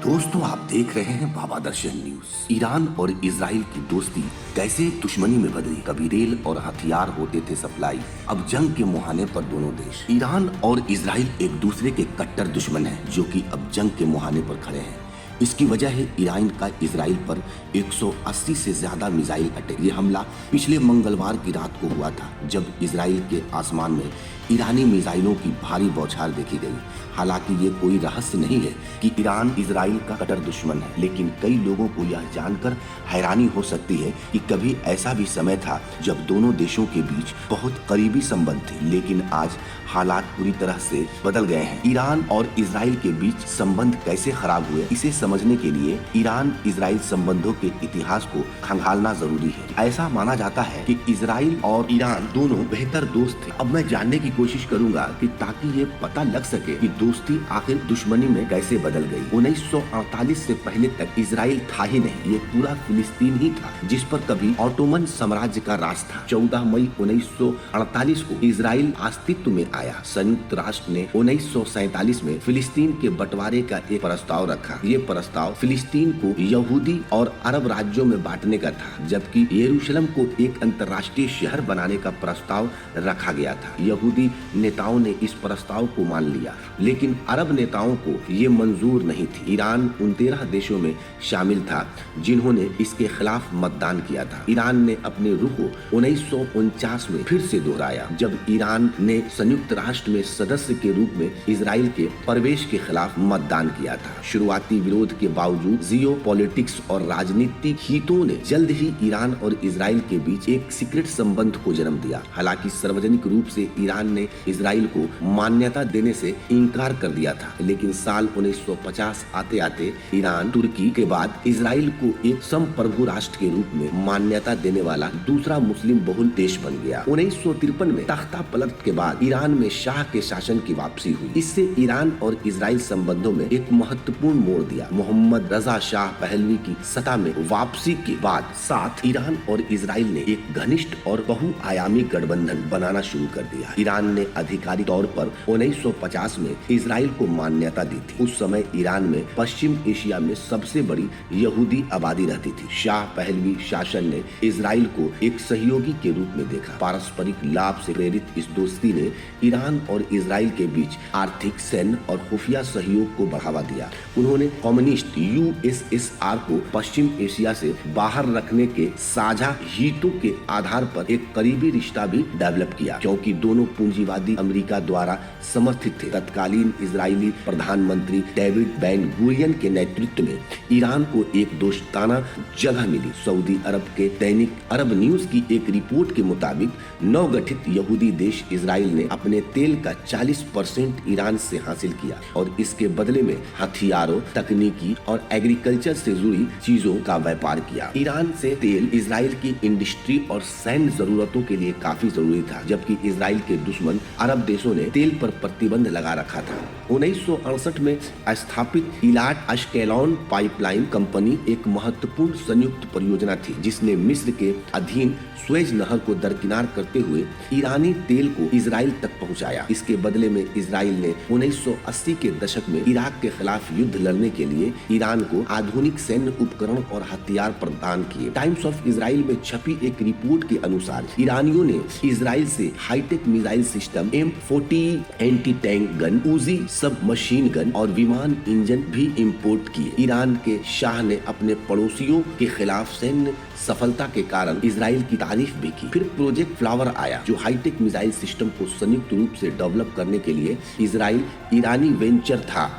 दोस्तों, आप देख रहे हैं बाबा दर्शन न्यूज। ईरान और इजराइल की दोस्ती कैसे दुश्मनी में बदली। कभी रेल और हथियार होते थे सप्लाई, अब जंग के मुहाने पर दोनों देश। ईरान और इजराइल एक दूसरे के कट्टर दुश्मन हैं, जो कि अब जंग के मुहाने पर खड़े हैं। इसकी वजह है ईरान का इजराइल पर 180 से ज्यादा मिसाइल अटैक। ये हमला पिछले मंगलवार की रात को हुआ था, जब इजराइल के आसमान में ईरानी मिसाइलों की भारी बौछार देखी गई। हालांकि ये कोई रहस्य नहीं है कि ईरान इजराइल का कट्टर दुश्मन है, लेकिन कई लोगों को यह जानकर हैरानी हो सकती है कि कभी ऐसा भी समय था जब दोनों देशों के बीच बहुत करीबी संबंध थे, लेकिन आज हालात पूरी तरह से बदल गए हैं। ईरान और इजराइल के बीच संबंध कैसे खराब हुए, इसे समझने के लिए ईरान इजराइल संबंधों के इतिहास को खंगालना जरूरी है। ऐसा माना जाता है कि इजराइल और ईरान दोनों बेहतर दोस्त थे। अब मैं जानने की कोशिश करूंगा कि ताकि ये पता लग सके कि दोस्ती आखिर दुश्मनी में कैसे बदल गई। 1948 से पहले तक इजराइल था ही नहीं, ये पूरा फिलिस्तीन ही था, जिस पर कभी ऑटोमन साम्राज्य का राज था। 14 मई 1948 को इजराइल अस्तित्व में आया। संयुक्त राष्ट्र ने 1947 में फिलिस्तीन के बंटवारे का एक प्रस्ताव रखा। ये प्रस्ताव फिलिस्तीन को यहूदी और अरब राज्यों में बांटने का था, जबकि यरूशलेम को एक अंतर्राष्ट्रीय शहर बनाने का प्रस्ताव रखा गया था। यहूदी नेताओं ने इस प्रस्ताव को मान लिया, लेकिन अरब नेताओं को ये मंजूर नहीं थी। ईरान उन 13 देशों में शामिल था जिन्होंने इसके खिलाफ मतदान किया था। ईरान ने अपने रुख को 1949 में फिर से दोहराया, जब ईरान ने संयुक्त राष्ट्र में सदस्य के रूप में इजराइल के प्रवेश के खिलाफ मतदान किया था। शुरुआती विरोध के बावजूद जियोपॉलिटिक्स और राजनीतिक हितों ने जल्द ही ईरान और इजराइल के बीच एक सीक्रेट संबंध को जन्म दिया। हालांकि सार्वजनिक रूप से ईरान ने इजराइल को मान्यता देने से इनकार कर दिया था, लेकिन साल 1950 आते आते ईरान तुर्की के बाद इजराइल को एक संप्रभु राष्ट्र के रूप में मान्यता देने वाला दूसरा मुस्लिम बहुल देश बन गया। 1953 में तख्ता पलट के बाद ईरान में शाह के शासन की वापसी हुई। इससे ईरान और इजराइल संबंधों में एक महत्वपूर्ण मोड़ दिया। मोहम्मद रजा शाह पहलवी की सत्ता में वापसी के बाद साथ ईरान और इजराइल ने एक घनिष्ठ और बहुआयामी गठबंधन बनाना शुरू कर दिया। ईरान ने आधिकारिक तौर पर 1950 में इजराइल को मान्यता दी थी। उस समय ईरान में पश्चिम एशिया में सबसे बड़ी यहूदी आबादी रहती थी। शाह पहलवी शासन ने इजराइल को एक सहयोगी के रूप में देखा। पारस्परिक लाभ से प्रेरित इस दोस्ती ने ईरान और इजराइल के बीच आर्थिक, सैन्य और खुफिया सहयोग को बढ़ावा दिया। उन्होंने कम्युनिस्ट यूएसएसआर को पश्चिम एशिया से बाहर रखने के साझा हितों के आधार पर एक करीबी रिश्ता भी डेवलप किया, क्योंकि दोनों पूंजीवादी अमेरिका द्वारा समर्थित थे। तत्कालीन इजरायली प्रधानमंत्री डेविड बेन गुरियन के नेतृत्व में ईरान को एक दोस्ताना जगह मिली। सऊदी अरब के दैनिक अरब न्यूज की एक रिपोर्ट के मुताबिक नवगठित यहूदी देश इजराइल ने अपने तेल का 40% ईरान से हासिल किया और इसके बदले में हथियारों, तकनीकी और एग्रीकल्चर से जुड़ी चीजों का व्यापार किया। ईरान से तेल इजराइल की इंडस्ट्री और सैन्य जरूरतों के लिए काफी जरूरी था, जबकि इजराइल के दुश्मन अरब देशों ने तेल पर प्रतिबंध लगा रखा था। 1968 में स्थापित इलाट अशकेलॉन पाइपलाइन कंपनी एक महत्वपूर्ण संयुक्त परियोजना थी, जिसने मिस्र के अधीन स्वेज नहर को दरकिनार करते हुए ईरानी तेल को इजराइल तक पहुंचाया। इसके बदले में इजराइल ने 1980 के दशक में इराक के खिलाफ युद्ध लड़ने के लिए ईरान को आधुनिक सैन्य उपकरण और हथियार प्रदान किए। टाइम्स ऑफ इजराइल में छपी एक रिपोर्ट के अनुसार ईरानियों ने इजराइल से high tech missile system M40 anti tank gun, Uzi sub machine gun और विमान इंजन भी इम्पोर्ट किए। ईरान के शाह ने अपने पड़ोसियों के खिलाफ सैन्य सफलता के कारण इजराइल की तारीफ भी की। फिर प्रोजेक्ट फ्लावर आया, जो हाईटेक मिसाइल सिस्टम को संयुक्त रूप से डेवलप करने के लिए इजराइल ईरानी वेंचर था।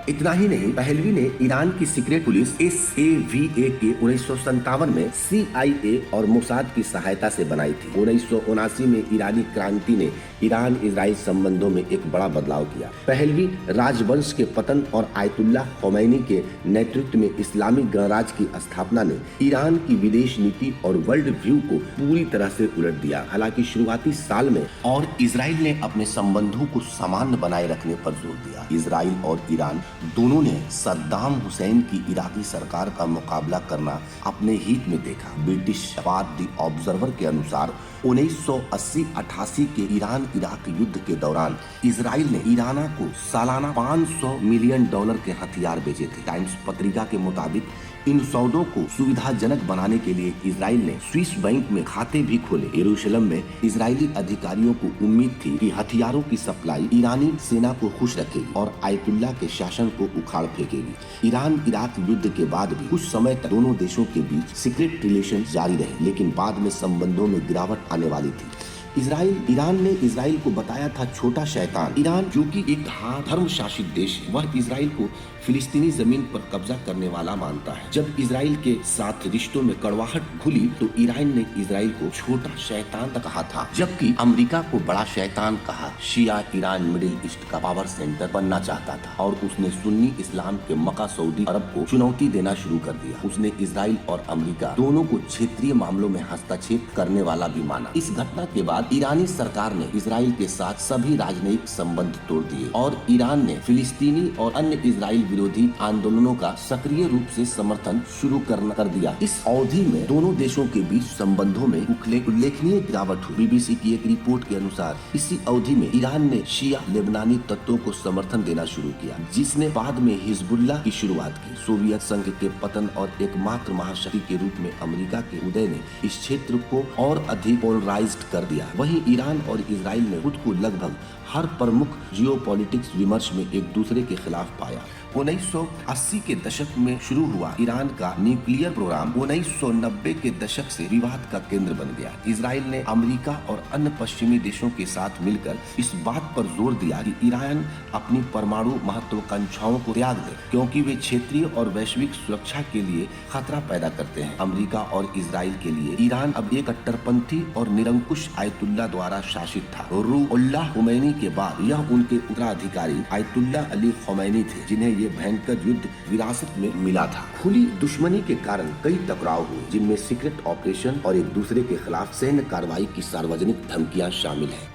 इतना ही नहीं, पहलवी ने ईरान की सीक्रेट पुलिस SAVA के 1957 में CIA और मोसाद की सहायता से बनाई थी। 1979 में ईरानी क्रांति ने ईरान इजराइल संबंधों में एक बड़ा बदलाव किया। पहलवी राजवंश के पतन और आयतुल्लाह खोमैनी के नेतृत्व में इस्लामिक गणराज्य की स्थापना ने ईरान की विदेश नीति और वर्ल्ड व्यू को पूरी तरह से उलट दिया। हालांकि शुरुआती साल में और इजराइल ने अपने संबंधों को सामान्य बनाए रखने पर जोर दिया। इजराइल और ईरान दोनों ने सद्दाम हुसैन की इराकी सरकार का मुकाबला करना अपने हित में देखा। ब्रिटिश अखबार द ऑब्जर्वर के अनुसार 1980-88 के ईरान इराक युद्ध के दौरान इजराइल ने ईरान को सालाना $500 मिलियन के हथियार बेचे थे। टाइम्स पत्रिका के मुताबिक इन सौदों को सुविधाजनक बनाने के लिए इजराइल ने स्विस बैंक में खाते भी खोले। यरूशलेम में इजरायली अधिकारियों को उम्मीद थी कि हथियारों की सप्लाई ईरानी सेना को खुश रखेगी और आयतुल्ला के शासन को उखाड़ फेंकेगी। ईरान इराक युद्ध के बाद भी कुछ समय तक दोनों देशों के बीच सीक्रेट रिलेशन जारी रहे, लेकिन बाद में संबंधों में गिरावट आने वाली थी। ईरान ने इजराइल को बताया था छोटा शैतान। ईरान जो कि एक धर्म शासित देश है, वह इजराइल को फिलिस्तीनी जमीन पर कब्जा करने वाला मानता है। जब इजराइल के साथ रिश्तों में कड़वाहट घुली तो ईरान ने इजराइल को छोटा शैतान कहा था, जबकि अमेरिका को बड़ा शैतान कहा। शिया ईरान मिडिल ईस्ट का पावर सेंटर बनना चाहता था और उसने सुन्नी इस्लाम के मक्का सऊदी अरब को चुनौती देना शुरू कर दिया। उसने इजराइल और अमेरिका दोनों को क्षेत्रीय मामलों में हस्तक्षेप करने वाला भी माना। इस घटना के बाद ईरानी सरकार ने इजराइल के साथ सभी राजनयिक संबंध तोड़ दिए और ईरान ने फिलिस्तीनी और अन्य इजराइल विरोधी आंदोलनों का सक्रिय रूप से समर्थन शुरू कर दिया। इस अवधि में दोनों देशों के बीच संबंधों में उल्लेखनीय गिरावट हुई। बीबीसी की एक रिपोर्ट के अनुसार इसी अवधि में ईरान ने शिया लेबनानी तत्वों को समर्थन देना शुरू किया, जिसने बाद में हिजबुल्लाह की शुरुआत की। सोवियत संघ के पतन और एकमात्र महाशक्ति के रूप में अमेरिका के उदय ने इस क्षेत्र को और अधिक पोलराइज्ड कर दिया। वहीं ईरान और इजराइल ने खुद को लगभग हर प्रमुख जियोपॉलिटिक्स विमर्श में एक दूसरे के खिलाफ पाया। 1980 के दशक में शुरू हुआ ईरान का न्यूक्लियर प्रोग्राम 1990 के दशक से विवाद का केंद्र बन गया। इजराइल ने अमेरिका और अन्य पश्चिमी देशों के साथ मिलकर इस बात पर जोर दिया कि ईरान अपनी परमाणु महत्वाकांक्षाओं को त्याग दे, क्योंकि वे क्षेत्रीय और वैश्विक सुरक्षा के लिए खतरा पैदा करते हैं। अमेरिका और इजराइल के लिए ईरान अब एक कट्टरपंथी और निरंकुश आयतुल्ला द्वारा शासित था। रूहुल्लाह खुमैनी के बाद यह उनके उत्तराधिकारी आयतुल्ला अली खुमैनी थे, जिन्हें ये भयंकर युद्ध विरासत में मिला था। खुली दुश्मनी के कारण कई टकराव हुए, जिनमें सीक्रेट ऑपरेशन और एक दूसरे के खिलाफ सैन्य कार्रवाई की सार्वजनिक धमकियां शामिल हैं।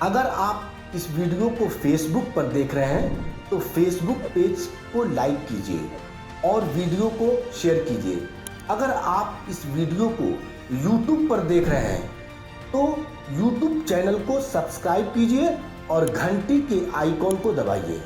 अगर आप इस वीडियो को फेसबुक पर देख रहे हैं तो फेसबुक पेज को लाइक कीजिए और वीडियो को शेयर कीजिए। अगर आप इस वीडियो को YouTube पर देख रहे हैं तो YouTube चैनल को सब्सक्राइब कीजिए और घंटी के आइकॉन को दबाइए।